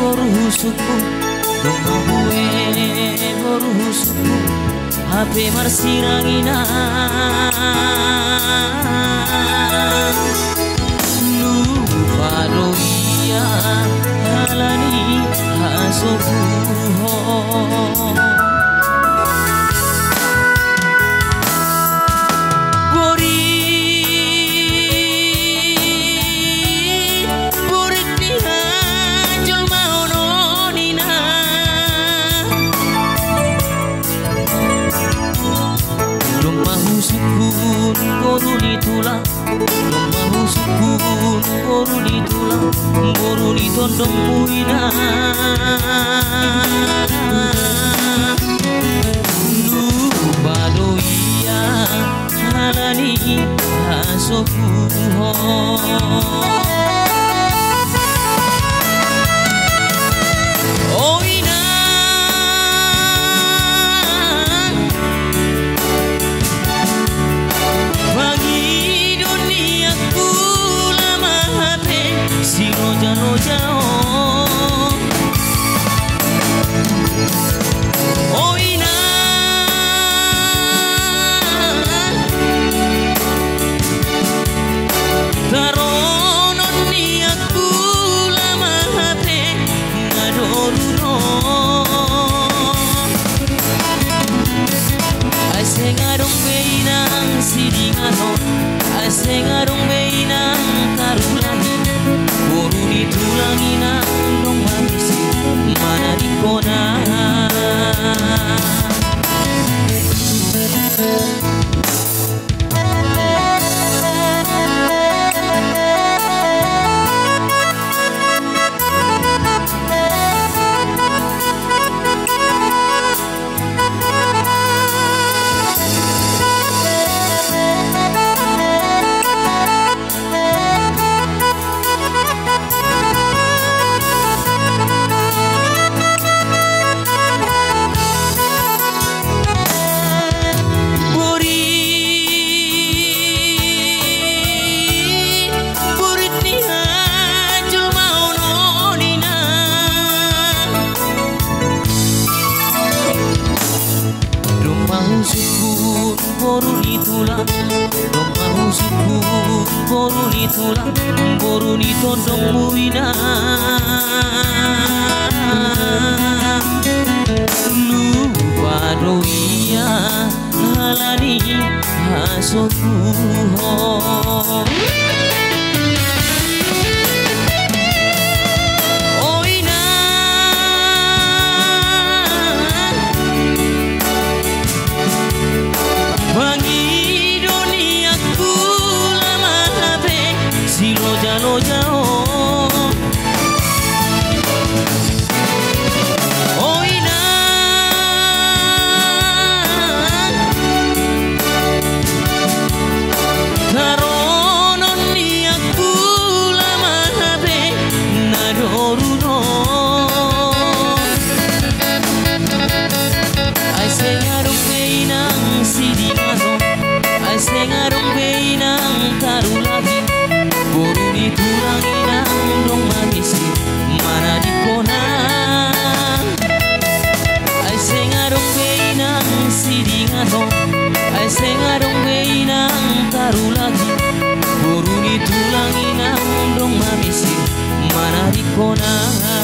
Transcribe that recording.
boruhusuku Doma bue boruhusuku HP marsirangina Lupa doia halani hasobuho Boruni tulang, lomahu sukun boruni tulang, boruni tondong muina. Lupa doia halani hasokuho. Sengarong beinang karulani boruni tulangina dong mangisi mana di kona boruni tulang, domahu sukun boruni tulang, boruni tondong muina. Lupa doia halani hasokuho. Sengarong beinang karulagi boruni tulangina dong mangisi mana di kona. Ai sengarong beinang sidingano, ai sengarong beinang karulagi boruni tulangina dong mangisi mana di kona.